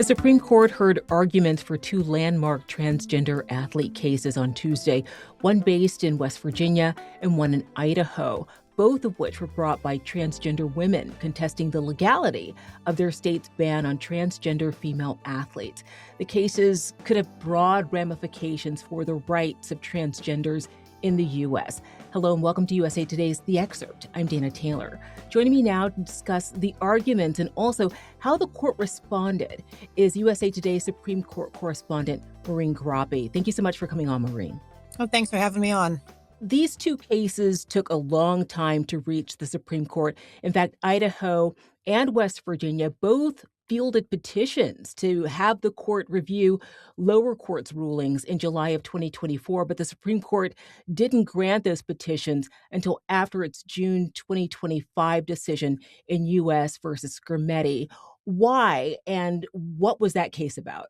Supreme Court heard arguments for two landmark transgender athlete cases on Tuesday, one based in West Virginia and one in Idaho, both of which were brought by transgender women contesting the legality of their state's ban on transgender female athletes. The cases could have broad ramifications for the rights of transgenders in the U.S. Hello and welcome to USA Today's The Excerpt. I'm Dana Taylor. Joining me now to discuss the arguments and also how the court responded is USA Today's Supreme Court correspondent, Maureen Groppe. Thank you so much for coming on, Maureen. Oh, thanks for having me on. These two cases took a long time to reach the Supreme Court. In fact, Idaho and West Virginia both fielded petitions to have the court review lower courts' rulings in July of 2024, but the Supreme Court didn't grant those petitions until after its June 2025 decision in U.S. versus Groppe. Why, and what was that case about?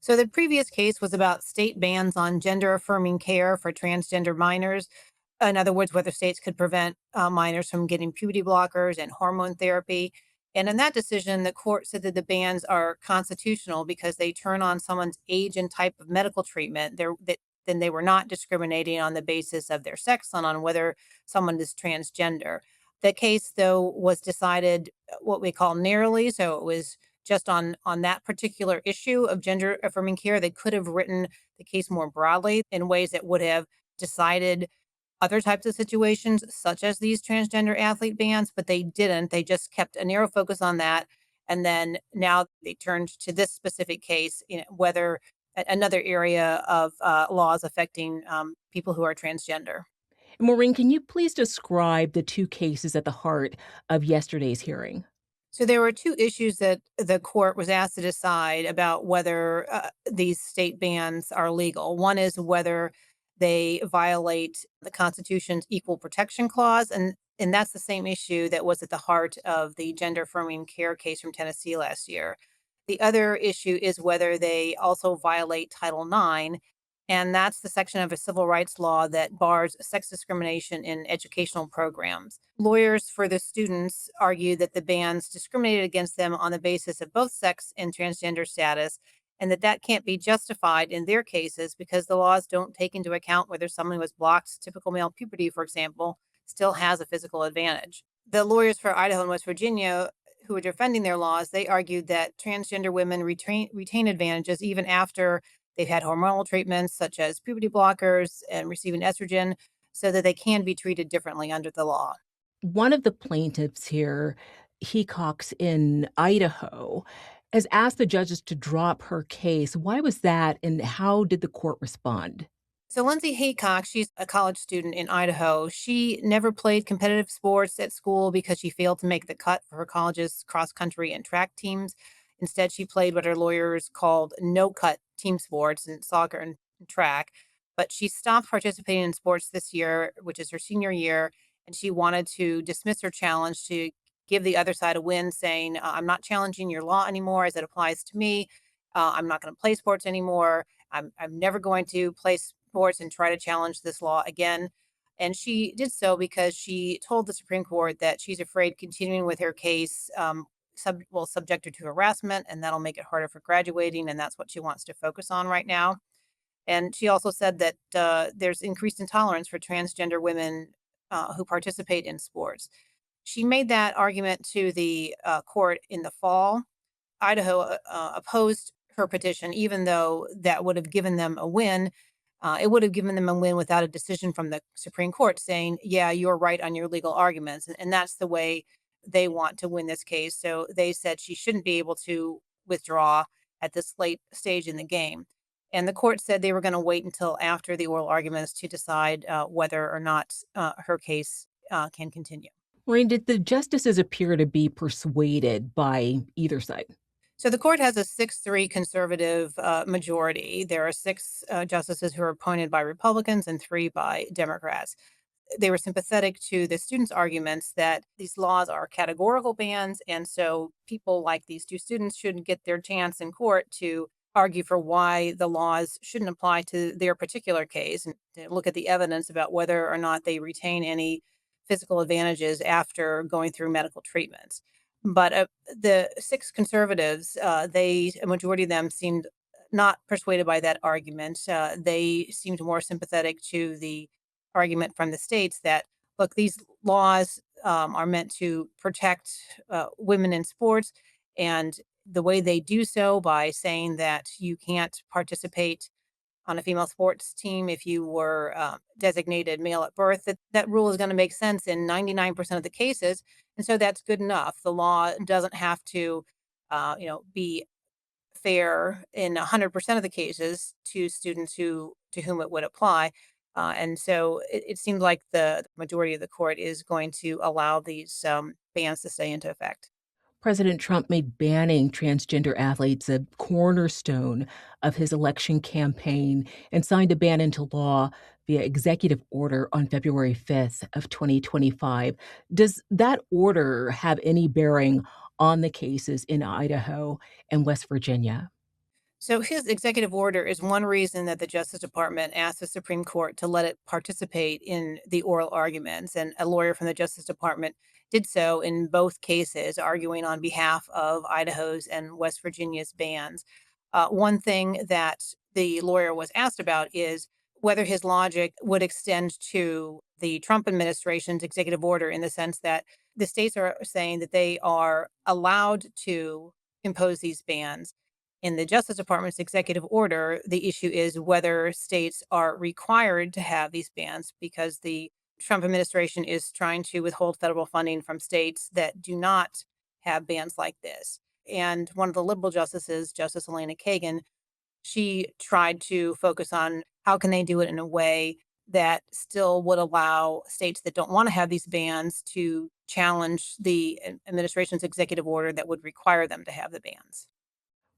So the previous case was about state bans on gender-affirming care for transgender minors. In other words, whether states could prevent minors from getting puberty blockers and hormone therapy. And in that decision, the court said that the bans are constitutional because they turn on someone's age and type of medical treatment. Then they were not discriminating on the basis of their sex and on whether someone is transgender. The case, though, was decided what we call narrowly. So it was just on that particular issue of gender affirming care. They could have written the case more broadly in ways that would have decided other types of situations, such as these transgender athlete bans, but they didn't. They just kept a narrow focus on that. And then now they turned to this specific case, whether another area of laws affecting people who are transgender. Maureen, can you please describe the two cases at the heart of yesterday's hearing? So there were two issues that the court was asked to decide about whether these state bans are legal. One is whether they violate the Constitution's Equal Protection Clause, and that's the same issue that was at the heart of the gender affirming care case from Tennessee last year. The other issue is whether they also violate Title IX, and that's the section of a civil rights law that bars sex discrimination in educational programs. Lawyers for the students argue that the bans discriminated against them on the basis of both sex and transgender status, and that can't be justified in their cases because the laws don't take into account whether someone who has blocked typical male puberty, for example, still has a physical advantage. The lawyers for Idaho and West Virginia who are defending their laws, they argued that transgender women retain advantages even after they've had hormonal treatments such as puberty blockers and receiving estrogen so that they can be treated differently under the law. One of the plaintiffs here, Cox in Idaho, has asked the judges to drop her case. Why was that, and how did the court respond? So Lindsay Haycock, she's a college student in Idaho. She never played competitive sports at school because she failed to make the cut for her college's cross-country and track teams. Instead, she played what her lawyers called no-cut team sports and soccer and track. But she stopped participating in sports this year, which is her senior year, and she wanted to dismiss her challenge to give the other side a win, saying, I'm not challenging your law anymore as it applies to me. I'm not going to play sports anymore. I'm never going to play sports and try to challenge this law again. And she did so because she told the Supreme Court that she's afraid continuing with her case will subject her to harassment, and that'll make it harder for graduating. And that's what she wants to focus on right now. And she also said that there's increased intolerance for transgender women who participate in sports. She made that argument to the court in the fall. Idaho opposed her petition, even though that would have given them a win. It would have given them a win without a decision from the Supreme Court saying, yeah, you're right on your legal arguments. And that's the way they want to win this case. So they said she shouldn't be able to withdraw at this late stage in the game. And the court said they were going to wait until after the oral arguments to decide whether or not her case can continue. Maureen, did the justices appear to be persuaded by either side? So the court has a 6-3 conservative majority. There are 6 justices who are appointed by Republicans and 3 by Democrats. They were sympathetic to the students' arguments that these laws are categorical bans, and so people like these 2 students shouldn't get their chance in court to argue for why the laws shouldn't apply to their particular case and to look at the evidence about whether or not they retain any physical advantages after going through medical treatments. But the six conservatives, a majority of them seemed not persuaded by that argument. They seemed more sympathetic to the argument from the states that, look, these laws are meant to protect women in sports. And the way they do so by saying that you can't participate on a female sports team if you were designated male at birth, that rule is going to make sense in 99% of the cases. And so that's good enough. The law doesn't have to, be fair in 100% of the cases to students to whom it would apply. And so it seemed like the majority of the court is going to allow these bans to stay into effect. President Trump made banning transgender athletes a cornerstone of his election campaign and signed a ban into law via executive order on February 5th of 2025. Does that order have any bearing on the cases in Idaho and West Virginia? So his executive order is one reason that the Justice Department asked the Supreme Court to let it participate in the oral arguments. And a lawyer from the Justice Department did so in both cases, arguing on behalf of Idaho's and West Virginia's bans. One thing that the lawyer was asked about is whether his logic would extend to the Trump administration's executive order, in the sense that the states are saying that they are allowed to impose these bans. In the Justice Department's executive order, the issue is whether states are required to have these bans, because the Trump administration is trying to withhold federal funding from states that do not have bans like this. And one of the liberal justices, Justice Elena Kagan, she tried to focus on how can they do it in a way that still would allow states that don't want to have these bans to challenge the administration's executive order that would require them to have the bans.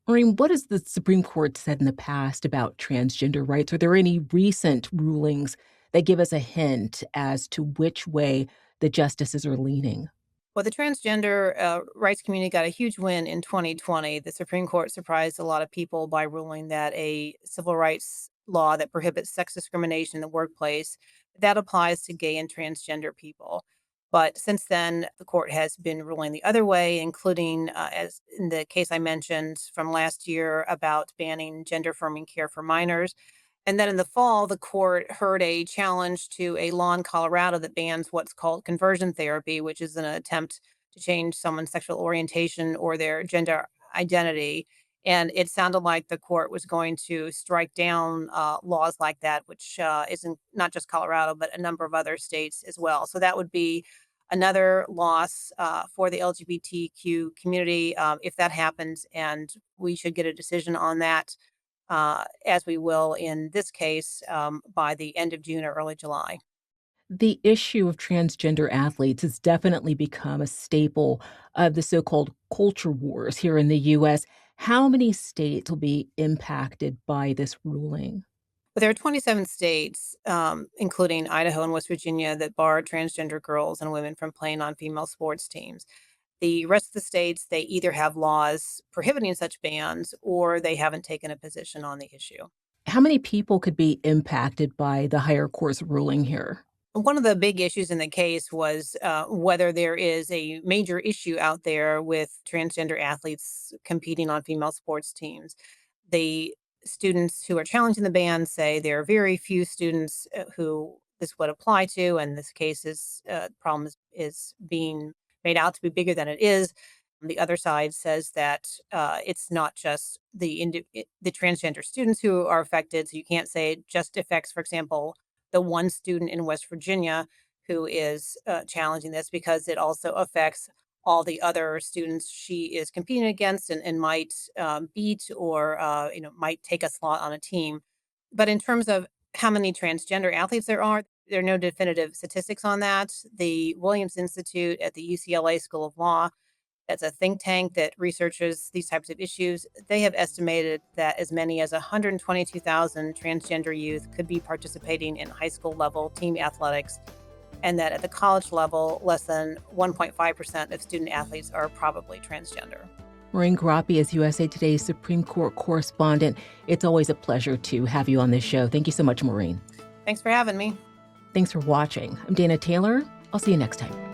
Maureen, what has the Supreme Court said in the past about transgender rights? Are there any recent rulings that give us a hint as to which way the justices are leaning? Well, the transgender rights community got a huge win in 2020. The Supreme Court surprised a lot of people by ruling that a civil rights law that prohibits sex discrimination in the workplace, that applies to gay and transgender people. But since then, the court has been ruling the other way, including, as in the case I mentioned from last year about banning gender affirming care for minors. And then in the fall, the court heard a challenge to a law in Colorado that bans what's called conversion therapy, which is an attempt to change someone's sexual orientation or their gender identity. And it sounded like the court was going to strike down laws like that, which is in not just Colorado, but a number of other states as well. So that would be another loss for the LGBTQ community if that happens. And we should get a decision on that, as we will in this case, by the end of June or early July. The issue of transgender athletes has definitely become a staple of the so-called culture wars here in the US. How many states will be impacted by this ruling? But there are 27 states, including Idaho and West Virginia, that bar transgender girls and women from playing on female sports teams. The rest of the states, they either have laws prohibiting such bans or they haven't taken a position on the issue. How many people could be impacted by the higher court's ruling here? One of the big issues in the case was whether there is a major issue out there with transgender athletes competing on female sports teams. The students who are challenging the ban say there are very few students who this would apply to, and this case is problem is being made out to be bigger than it is. The other side says that it's not just the transgender students who are affected. So you can't say it just affects, for example, the one student in West Virginia who is challenging this, because it also affects all the other students she is competing against and might beat or might take a slot on a team. But in terms of how many transgender athletes there are no definitive statistics on that. The Williams Institute at the UCLA School of Law, that's a think tank that researches these types of issues. They have estimated that as many as 122,000 transgender youth could be participating in high school level team athletics, and that at the college level, less than 1.5% of student athletes are probably transgender. Maureen Groppe is USA Today's Supreme Court correspondent. It's always a pleasure to have you on this show. Thank you so much, Maureen. Thanks for having me. Thanks for watching. I'm Dana Taylor. I'll see you next time.